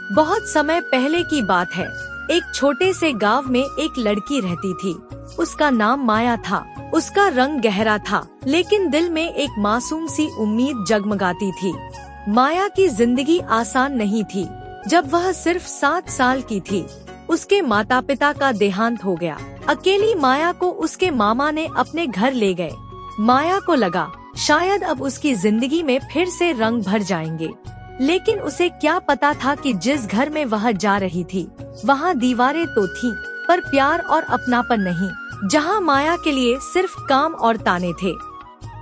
बहुत समय पहले की बात है। एक छोटे से गांव में एक लड़की रहती थी। उसका नाम माया था। उसका रंग गहरा था, लेकिन दिल में एक मासूम सी उम्मीद जगमगाती थी। माया की जिंदगी आसान नहीं थी। जब वह सिर्फ 7 साल की थी, उसके माता पिता का देहांत हो गया। अकेली माया को उसके मामा ने अपने घर ले गए। माया को लगा शायद अब उसकी जिंदगी में फिर से रंग भर जाएंगे, लेकिन उसे क्या पता था कि जिस घर में वह जा रही थी, वहाँ दीवारें तो थीं, पर प्यार और अपनापन नहीं। जहाँ माया के लिए सिर्फ काम और ताने थे।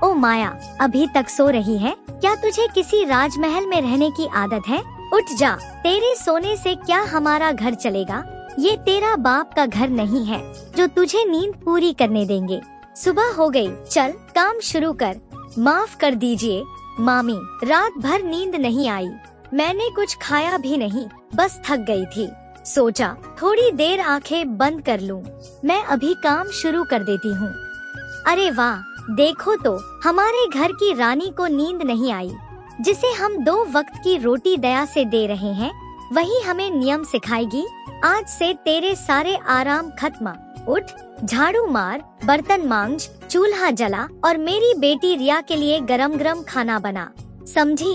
ओ माया, अभी तक सो रही है क्या? तुझे किसी राजमहल में रहने की आदत है? उठ जा, तेरे सोने से क्या हमारा घर चलेगा? ये तेरा बाप का घर नहीं है जो तुझे नींद पूरी करने देंगे। सुबह हो गई, चल काम शुरू कर। माफ कर दीजिए मामी, रात भर नींद नहीं आई। मैंने कुछ खाया भी नहीं, बस थक गई थी। सोचा थोड़ी देर आंखें बंद कर लूं। मैं अभी काम शुरू कर देती हूँ। अरे वाह, देखो तो हमारे घर की रानी को नींद नहीं आई। जिसे हम 2 वक्त की रोटी दया से दे रहे हैं, वही हमें नियम सिखाएगी। आज से तेरे सारे आराम खत्म। उठ, झाड़ू मार, बर्तन मांज, चूल्हा जला और मेरी बेटी रिया के लिए गरम गरम खाना बना, समझी?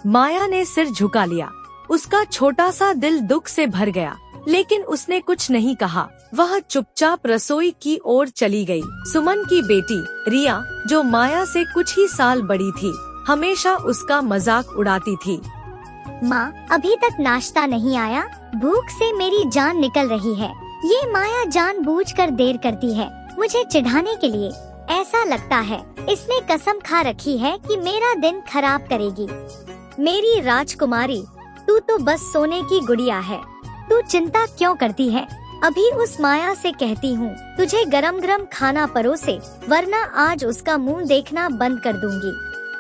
माया ने सिर झुका लिया। उसका छोटा सा दिल दुख से भर गया, लेकिन उसने कुछ नहीं कहा। वह चुपचाप रसोई की ओर चली गई। सुमन की बेटी रिया, जो माया से कुछ ही साल बड़ी थी, हमेशा उसका मजाक उड़ाती थी। माँ, अभी तक नाश्ता नहीं आया? भूख से मेरी जान निकल रही है। ये माया जानबूझकर देर करती है, मुझे चिढ़ाने के लिए। ऐसा लगता है इसने कसम खा रखी है कि मेरा दिन खराब करेगी। मेरी राजकुमारी, तू तो बस सोने की गुड़िया है। तू चिंता क्यों करती है? अभी उस माया से कहती हूँ तुझे गरम गरम खाना परोसे, वरना आज उसका मुंह देखना बंद कर दूंगी।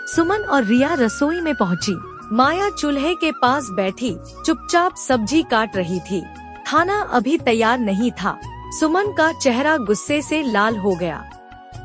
सुमन और रिया रसोई में पहुँची। माया चूल्हे के पास बैठी चुपचाप सब्जी काट रही थी। खाना अभी तैयार नहीं था। सुमन का चेहरा गुस्से से लाल हो गया।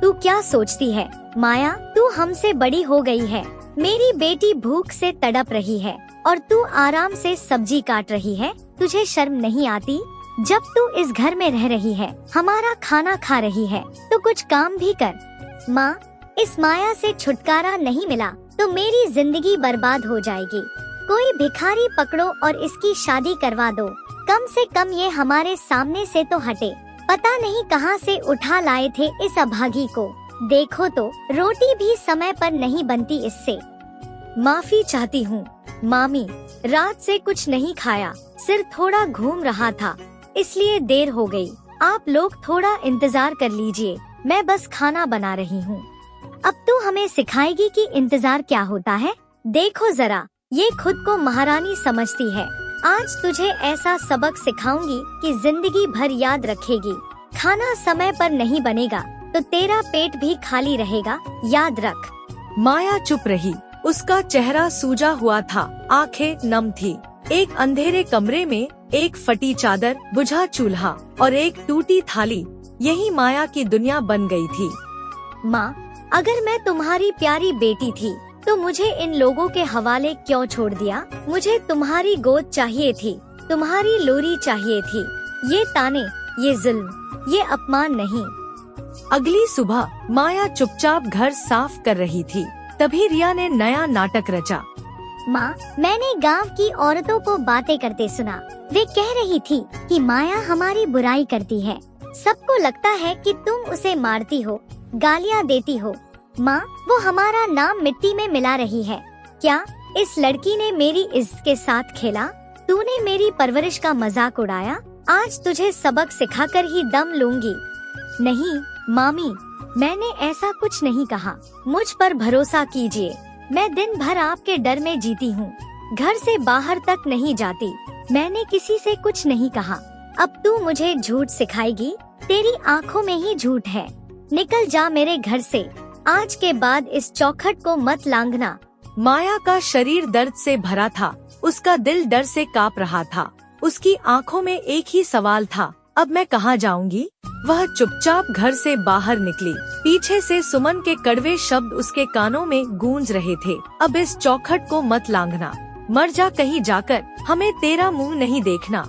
तू क्या सोचती है माया? तू हमसे बड़ी हो गई है। मेरी बेटी भूख से तड़प रही है और तू आराम से सब्जी काट रही है। तुझे शर्म नहीं आती? जब तू इस घर में रह रही है, हमारा खाना खा रही है, तो कुछ काम भी कर। माँ, इस माया से छुटकारा नहीं मिला तो मेरी जिंदगी बर्बाद हो जाएगी। कोई भिखारी पकड़ो और इसकी शादी करवा दो। कम से कम ये हमारे सामने से तो हटे। पता नहीं कहां से उठा लाए थे इस अभागी को। देखो तो रोटी भी समय पर नहीं बनती इससे। माफी चाहती हूँ मामी, रात से कुछ नहीं खाया, सिर थोड़ा घूम रहा था, इसलिए देर हो गई। आप लोग थोड़ा इंतजार कर लीजिए, मैं बस खाना बना रही हूँ। अब तू हमें सिखाएगी कि इंतजार क्या होता है? देखो जरा, ये खुद को महारानी समझती है। आज तुझे ऐसा सबक सिखाऊंगी कि जिंदगी भर याद रखेगी। खाना समय पर नहीं बनेगा तो तेरा पेट भी खाली रहेगा, याद रख। माया चुप रही। उसका चेहरा सूजा हुआ था, आंखें नम थी। एक अंधेरे कमरे में एक फटी चादर, बुझा चूल्हा और एक टूटी थाली, यही माया की दुनिया बन गई थी। माँ, अगर मैं तुम्हारी प्यारी बेटी थी तो मुझे इन लोगों के हवाले क्यों छोड़ दिया? मुझे तुम्हारी गोद चाहिए थी, तुम्हारी लोरी चाहिए थी। ये ताने, ये जुल्म, ये अपमान नहीं। अगली सुबह माया चुपचाप घर साफ कर रही थी। तभी रिया ने नया नाटक रचा। माँ, मैंने गांव की औरतों को बातें करते सुना। वे कह रही थी कि माया हमारी बुराई करती है। सबको लगता है कि तुम उसे मारती हो, गालियाँ देती हो। माँ, वो हमारा नाम मिट्टी में मिला रही है। क्या इस लड़की ने मेरी इज्जत के साथ खेला? तूने मेरी परवरिश का मजाक उड़ाया। आज तुझे सबक सिखाकर ही दम लूंगी। नहीं मामी, मैंने ऐसा कुछ नहीं कहा। मुझ पर भरोसा कीजिए, मैं दिन भर आपके डर में जीती हूँ। घर से बाहर तक नहीं जाती। मैंने किसी से कुछ नहीं कहा। अब तू मुझे झूठ सिखाएगी? तेरी आँखों में ही झूठ है। निकल जा मेरे घर से। आज के बाद इस चौखट को मत लांघना। माया का शरीर दर्द से भरा था। उसका दिल डर से कांप रहा था। उसकी आंखों में एक ही सवाल था, अब मैं कहाँ जाऊंगी? वह चुपचाप घर से बाहर निकली। पीछे से सुमन के कड़वे शब्द उसके कानों में गूंज रहे थे, अब इस चौखट को मत लांघना। मर जा कहीं जाकर, हमें तेरा मुंह नहीं देखना।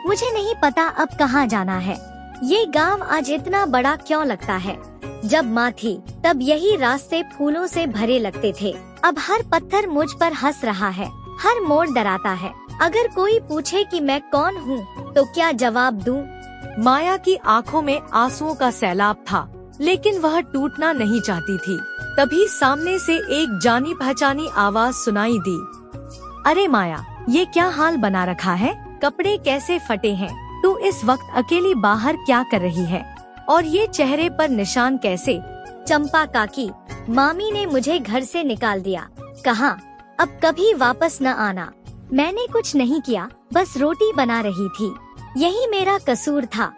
मुझे नहीं पता अब कहाँ जाना है। ये गांव आज इतना बड़ा क्यों लगता है? जब माँ थी तब यही रास्ते फूलों से भरे लगते थे। अब हर पत्थर मुझ पर हंस रहा है, हर मोड़ डराता है। अगर कोई पूछे कि मैं कौन हूँ तो क्या जवाब दूँ? माया की आंखों में आंसुओं का सैलाब था, लेकिन वह टूटना नहीं चाहती थी। तभी सामने से एक जानी पहचानी आवाज सुनाई दी। अरे माया, ये क्या हाल बना रखा है? कपड़े कैसे फटे हैं? तू इस वक्त अकेली बाहर क्या कर रही है? और ये चेहरे पर निशान कैसे? चंपा काकी, मामी ने मुझे घर से निकाल दिया। कहा अब कभी वापस न आना। मैंने कुछ नहीं किया, बस रोटी बना रही थी। यही मेरा कसूर था।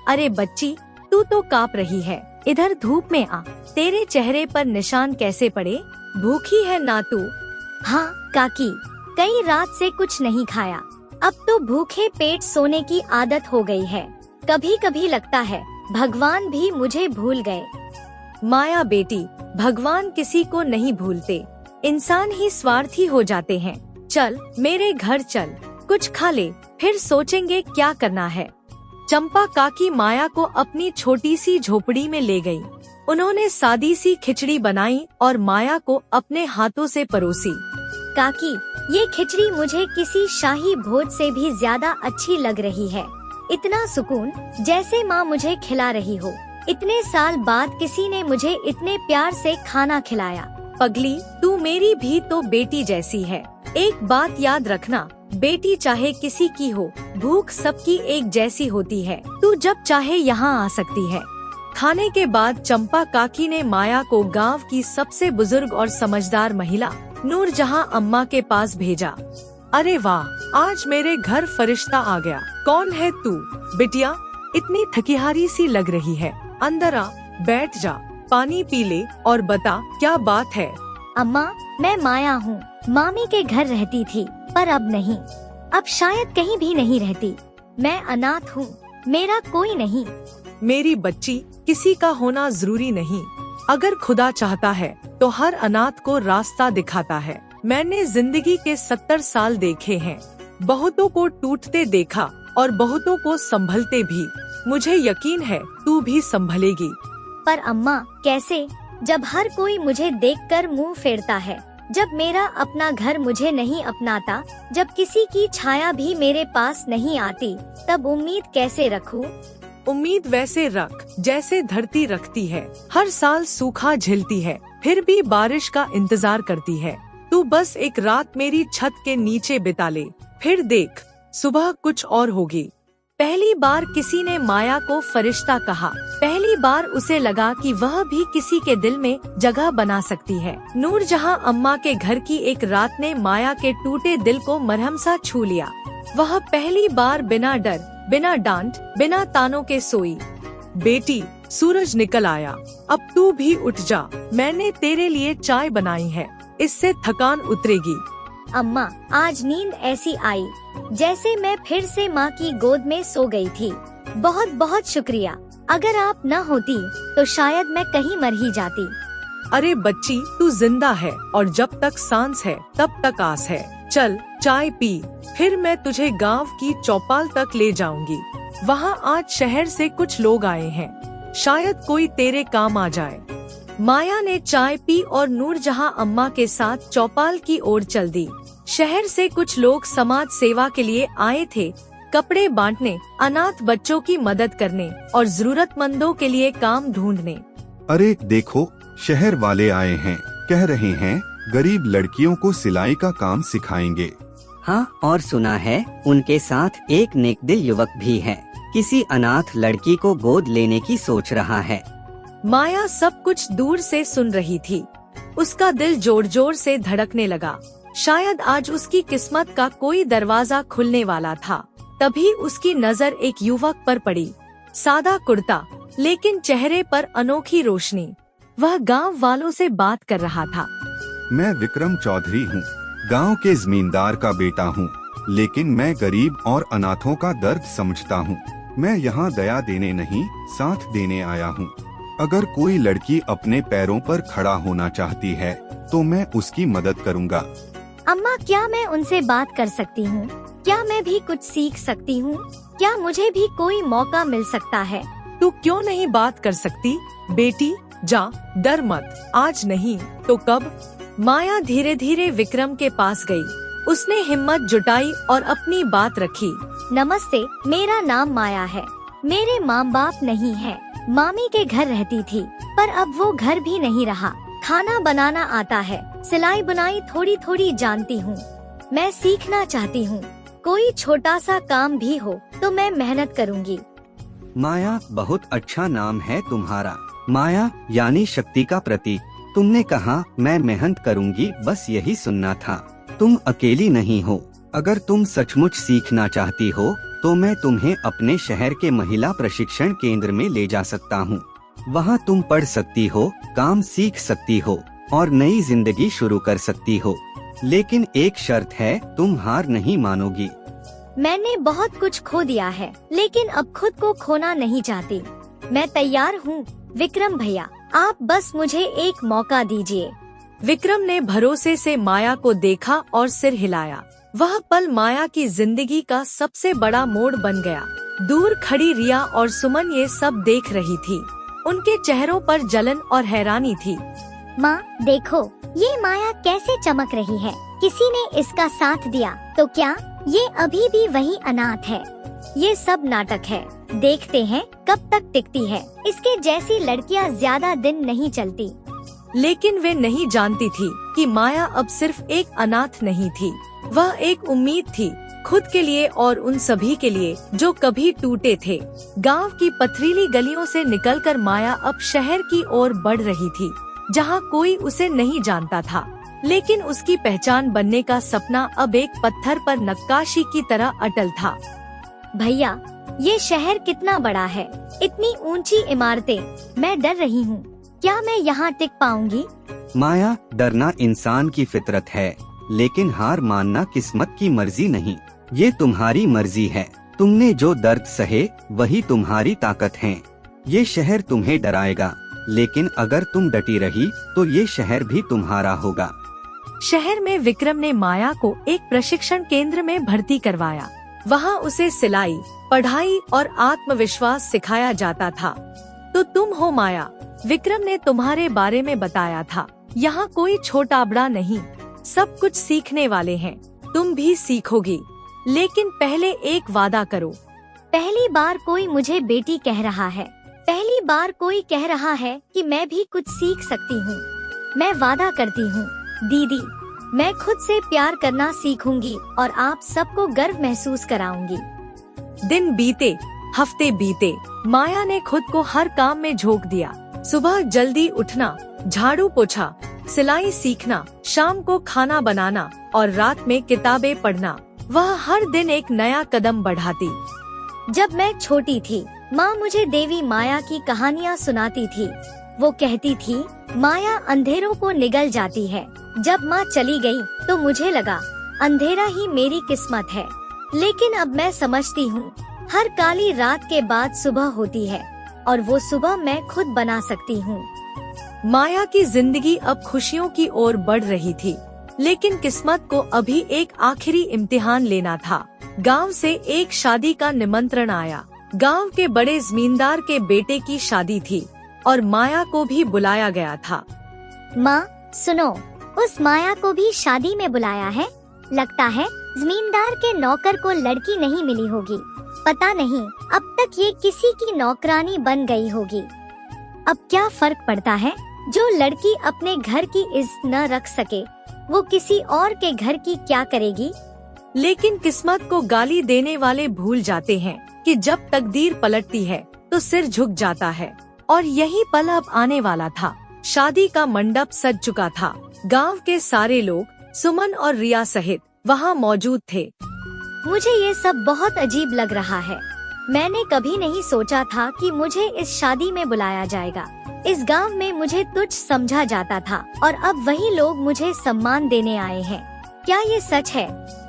अरे बच्ची, तू तो कांप रही है। इधर धूप में आ। तेरे चेहरे पर निशान कैसे पड़े? भूखी है ना तू? हाँ काकी, कई रात से कुछ नहीं खाया। अब तो भूखे पेट सोने की आदत हो गई है। कभी कभी लगता है भगवान भी मुझे भूल गए। माया बेटी, भगवान किसी को नहीं भूलते, इंसान ही स्वार्थी हो जाते हैं। चल मेरे घर चल, कुछ खा ले, फिर सोचेंगे क्या करना है। चंपा काकी माया को अपनी छोटी सी झोपड़ी में ले गई। उन्होंने सादी सी खिचड़ी बनाई और माया को अपने हाथों से परोसी। काकी, ये खिचड़ी मुझे किसी शाही भोज से भी ज्यादा अच्छी लग रही है। इतना सुकून, जैसे माँ मुझे खिला रही हो। इतने साल बाद किसी ने मुझे इतने प्यार से खाना खिलाया। पगली, तू मेरी भी तो बेटी जैसी है। एक बात याद रखना, बेटी चाहे किसी की हो, भूख सबकी एक जैसी होती है। तू जब चाहे यहाँ आ सकती है। खाने के बाद चंपा काकी ने माया को गांव की सबसे बुजुर्ग और समझदार महिला नूरजहां अम्मा के पास भेजा। अरे वाह, आज मेरे घर फरिश्ता आ गया। कौन है तू? बिटिया, इतनी थकीहारी सी लग रही है। अंदर आ, बैठ जा, पानी पी ले और बता क्या बात है। अम्मा, मैं माया हूँ। मामी के घर रहती थी, पर अब नहीं। अब शायद कहीं भी नहीं रहती। मैं अनाथ हूँ, मेरा कोई नहीं। मेरी बच्ची, किसी का होना जरूरी नहीं। अगर खुदा चाहता है तो हर अनाथ को रास्ता दिखाता है। मैंने जिंदगी के 70 साल देखे हैं। बहुतों को टूटते देखा और बहुतों को संभलते भी। मुझे यकीन है तू भी संभलेगी। पर अम्मा, कैसे? जब हर कोई मुझे देखकर मुंह फेरता है, जब मेरा अपना घर मुझे नहीं अपनाता, जब किसी की छाया भी मेरे पास नहीं आती, तब उम्मीद कैसे रखूं? उम्मीद वैसे रख जैसे धरती रखती है। हर साल सूखा झेलती है, फिर भी बारिश का इंतजार करती है। तू बस एक रात मेरी छत के नीचे बिता ले, फिर देख सुबह कुछ और होगी। पहली बार किसी ने माया को फरिश्ता कहा। पहली बार उसे लगा कि वह भी किसी के दिल में जगह बना सकती है। नूरजहां अम्मा के घर की एक रात ने माया के टूटे दिल को मरहम सा छू लिया। वह पहली बार बिना डर, बिना डांट, बिना तानों के सोई। बेटी, सूरज निकल आया, अब तू भी उठ जा। मैंने तेरे लिए चाय बनाई है, इससे थकान उतरेगी। अम्मा, आज नींद ऐसी आई जैसे मैं फिर से माँ की गोद में सो गई थी। बहुत बहुत शुक्रिया। अगर आप न होती तो शायद मैं कहीं मर ही जाती। अरे बच्ची, तू जिंदा है और जब तक सांस है तब तक आस है। चल चाय पी, फिर मैं तुझे गांव की चौपाल तक ले जाऊंगी। वहाँ आज शहर से कुछ लोग आए हैं, शायद कोई तेरे काम आ जाए। माया ने चाय पी और नूरजहां अम्मा के साथ चौपाल की ओर चल दी। शहर से कुछ लोग समाज सेवा के लिए आए थे, कपड़े बांटने, अनाथ बच्चों की मदद करने और जरूरतमंदों के लिए काम ढूंढने। अरे देखो, शहर वाले आए हैं, कह रहे हैं गरीब लड़कियों को सिलाई का काम सिखाएंगे। हाँ, और सुना है उनके साथ एक नेकदिल युवक भी है, किसी अनाथ लड़की को गोद लेने की सोच रहा है। माया सब कुछ दूर से सुन रही थी। उसका दिल जोर जोर से धड़कने लगा। शायद आज उसकी किस्मत का कोई दरवाजा खुलने वाला था। तभी उसकी नजर एक युवक पर पड़ी। सादा कुर्ता, लेकिन चेहरे पर अनोखी रोशनी। वह गांव वालों से बात कर रहा था। मैं विक्रम चौधरी हूँ, गांव के जमींदार का बेटा हूँ, लेकिन मैं गरीब और अनाथों का दर्द समझता हूँ। मैं यहाँ दया देने नहीं, साथ देने आया हूँ। अगर कोई लड़की अपने पैरों पर खड़ा होना चाहती है तो मैं उसकी मदद करूँगा। अम्मा, क्या मैं उनसे बात कर सकती हूँ? क्या मैं भी कुछ सीख सकती हूँ? क्या मुझे भी कोई मौका मिल सकता है? तू क्यों नहीं बात कर सकती बेटी? जा, डर मत, आज नहीं तो कब। माया धीरे धीरे विक्रम के पास गई। उसने हिम्मत जुटाई और अपनी बात रखी। नमस्ते, मेरा नाम माया है। मेरे माँ बाप नहीं है। मामी के घर रहती थी, पर अब वो घर भी नहीं रहा। खाना बनाना आता है, सिलाई बुनाई थोड़ी थोड़ी जानती हूँ। मैं सीखना चाहती हूँ। कोई छोटा सा काम भी हो तो मैं मेहनत करूँगी। माया, बहुत अच्छा नाम है तुम्हारा। माया यानी शक्ति का प्रतीक। तुमने कहा मैं मेहनत करूँगी, बस यही सुनना था। तुम अकेली नहीं हो। अगर तुम सचमुच सीखना चाहती हो तो मैं तुम्हें अपने शहर के महिला प्रशिक्षण केंद्र में ले जा सकता हूँ। वहाँ तुम पढ़ सकती हो, काम सीख सकती हो और नई जिंदगी शुरू कर सकती हो। लेकिन एक शर्त है, तुम हार नहीं मानोगी। मैंने बहुत कुछ खो दिया है, लेकिन अब खुद को खोना नहीं चाहती। मैं तैयार हूँ विक्रम भैया, आप बस मुझे एक मौका दीजिए। विक्रम ने भरोसे से माया को देखा और सिर हिलाया। वह पल माया की जिंदगी का सबसे बड़ा मोड़ बन गया। दूर खड़ी रिया और सुमन ये सब देख रही थी। उनके चेहरों पर जलन और हैरानी थी। माँ देखो, ये माया कैसे चमक रही है। किसी ने इसका साथ दिया तो क्या ये अभी भी वही अनाथ है? ये सब नाटक है। देखते हैं कब तक टिकती है। इसके जैसी लड़कियाँ ज्यादा दिन नहीं चलती। लेकिन वे नहीं जानती थी कि माया अब सिर्फ एक अनाथ नहीं थी, वह एक उम्मीद थी, खुद के लिए और उन सभी के लिए जो कभी टूटे थे। गांव की पथरीली गलियों से निकलकर माया अब शहर की ओर बढ़ रही थी, जहां कोई उसे नहीं जानता था। लेकिन उसकी पहचान बनने का सपना अब एक पत्थर पर नक्काशी की तरह अटल था। भैया, ये शहर कितना बड़ा है, इतनी ऊंची इमारतें, मैं डर रही हूँ। क्या मैं यहाँ टिक पाऊंगी? माया, डरना इंसान की फितरत है, लेकिन हार मानना किस्मत की मर्जी नहीं। ये तुम्हारी मर्जी है। तुमने जो दर्द सहे वही तुम्हारी ताकत है। ये शहर तुम्हें डराएगा, लेकिन अगर तुम डटी रही तो ये शहर भी तुम्हारा होगा। शहर में विक्रम ने माया को एक प्रशिक्षण केंद्र में भर्ती करवाया। वहाँ उसे सिलाई, पढ़ाई और आत्मविश्वास सिखाया जाता था। तो तुम हो माया, विक्रम ने तुम्हारे बारे में बताया था। यहाँ कोई छोटा बड़ा नहीं, सब कुछ सीखने वाले हैं। तुम भी सीखोगी, लेकिन पहले एक वादा करो। पहली बार कोई मुझे बेटी कह रहा है। पहली बार कोई कह रहा है कि मैं भी कुछ सीख सकती हूँ। मैं वादा करती हूँ दीदी, मैं खुद से प्यार करना सीखूंगी और आप सबको गर्व महसूस कराऊंगी। दिन बीते, हफ्ते बीते, माया ने खुद को हर काम में झोंक दिया। सुबह जल्दी उठना, झाड़ू पोछा, सिलाई सीखना, शाम को खाना बनाना और रात में किताबें पढ़ना। वह हर दिन एक नया कदम बढ़ाती। जब मैं छोटी थी, माँ मुझे देवी माया की कहानियाँ सुनाती थी। वो कहती थी माया अंधेरों को निगल जाती है। जब माँ चली गई तो मुझे लगा अंधेरा ही मेरी किस्मत है। लेकिन अब मैं समझती हूँ, हर काली रात के बाद सुबह होती है और वो सुबह मैं खुद बना सकती हूँ। माया की जिंदगी अब खुशियों की ओर बढ़ रही थी, लेकिन किस्मत को अभी एक आखिरी इम्तिहान लेना था। गांव से एक शादी का निमंत्रण आया। गांव के बड़े जमींदार के बेटे की शादी थी और माया को भी बुलाया गया था। माँ सुनो, उस माया को भी शादी में बुलाया है। लगता है जमींदार के नौकर को लड़की नहीं मिली होगी। पता नहीं अब तक ये किसी की नौकरानी बन गई होगी। अब क्या फर्क पड़ता है, जो लड़की अपने घर की इज्जत न रख सके वो किसी और के घर की क्या करेगी। लेकिन किस्मत को गाली देने वाले भूल जाते हैं कि जब तकदीर पलटती है तो सिर झुक जाता है। और यही पल अब आने वाला था। शादी का मंडप सज चुका था। गांव के सारे लोग, सुमन और रिया सहित, वहां मौजूद थे। मुझे ये सब बहुत अजीब लग रहा है। मैंने कभी नहीं सोचा था कि मुझे इस शादी में बुलाया जाएगा। इस गांव में मुझे तुच्छ समझा जाता था और अब वही लोग मुझे सम्मान देने आए हैं। क्या ये सच है?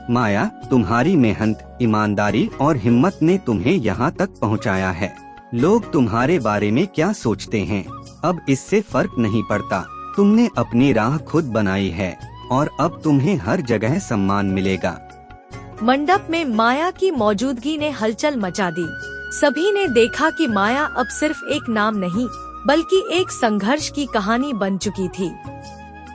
माया, तुम्हारी मेहनत, ईमानदारी और हिम्मत ने तुम्हें यहाँ तक पहुँचाया है। लोग तुम्हारे बारे में क्या सोचते हैं अब इससे फर्क नहीं पड़ता। तुमने अपनी राह खुद बनाई है और अब तुम्हें हर जगह सम्मान मिलेगा। मंडप में माया की मौजूदगी ने हलचल मचा दी। सभी ने देखा कि माया अब सिर्फ एक नाम नहीं बल्कि एक संघर्ष की कहानी बन चुकी थी।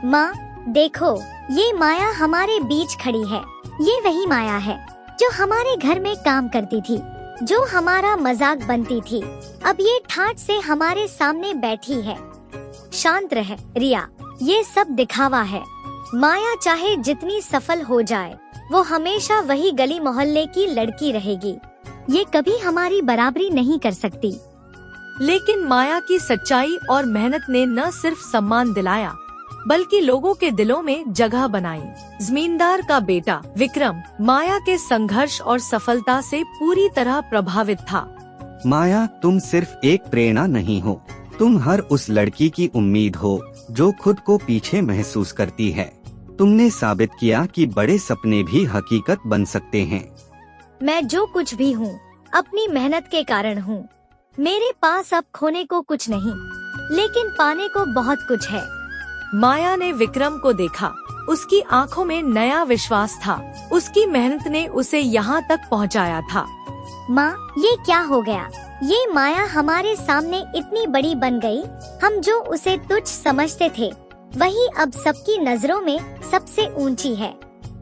माँ देखो, ये माया हमारे बीच खड़ी है। ये वही माया है जो हमारे घर में काम करती थी, जो हमारा मजाक बनती थी। अब ये ठाठ से हमारे सामने बैठी है। शांत रह रिया, ये सब दिखावा है। माया चाहे जितनी सफल हो जाए, वो हमेशा वही गली मोहल्ले की लड़की रहेगी। ये कभी हमारी बराबरी नहीं कर सकती। लेकिन माया की सच्चाई और मेहनत ने न सिर्फ सम्मान दिलाया बल्कि लोगों के दिलों में जगह बनाई। जमींदार का बेटा विक्रम माया के संघर्ष और सफलता से पूरी तरह प्रभावित था। माया, तुम सिर्फ एक प्रेरणा नहीं हो, तुम हर उस लड़की की उम्मीद हो जो खुद को पीछे महसूस करती है। तुमने साबित किया कि बड़े सपने भी हकीकत बन सकते हैं। मैं जो कुछ भी हूँ अपनी मेहनत के कारण हूँ। मेरे पास अब खोने को कुछ नहीं, लेकिन पाने को बहुत कुछ है। माया ने विक्रम को देखा। उसकी आंखों में नया विश्वास था। उसकी मेहनत ने उसे यहाँ तक पहुँचाया था। माँ, ये क्या हो गया? ये माया हमारे सामने इतनी बड़ी बन गई। हम जो उसे तुच्छ समझते थे, वही अब सबकी नजरों में सबसे ऊंची है।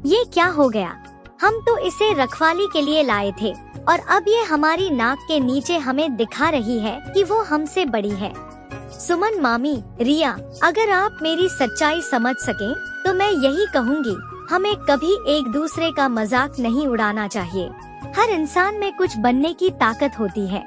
ये क्या हो गया? हम तो इसे रखवाली के लिए लाए थे और अब ये हमारी नाक के नीचे हमें दिखा रही है कि वो हमसे बड़ी है। सुमन मामी, रिया, अगर आप मेरी सच्चाई समझ सकें तो मैं यही कहूँगी, हमें कभी एक दूसरे का मजाक नहीं उड़ाना चाहिए। हर इंसान में कुछ बनने की ताकत होती है।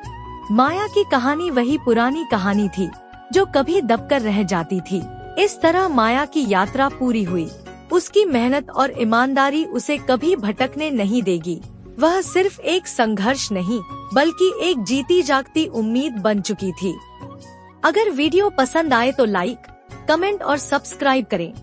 माया की कहानी वही पुरानी कहानी थी जो कभी दबकर रह जाती थी। इस तरह माया की यात्रा पूरी हुई। उसकी मेहनत और ईमानदारी उसे कभी भटकने नहीं देगी। वह सिर्फ एक संघर्ष नहीं बल्कि एक जीती जागती उम्मीद बन चुकी थी। अगर वीडियो पसंद आए तो लाइक, कमेंट और सब्सक्राइब करें।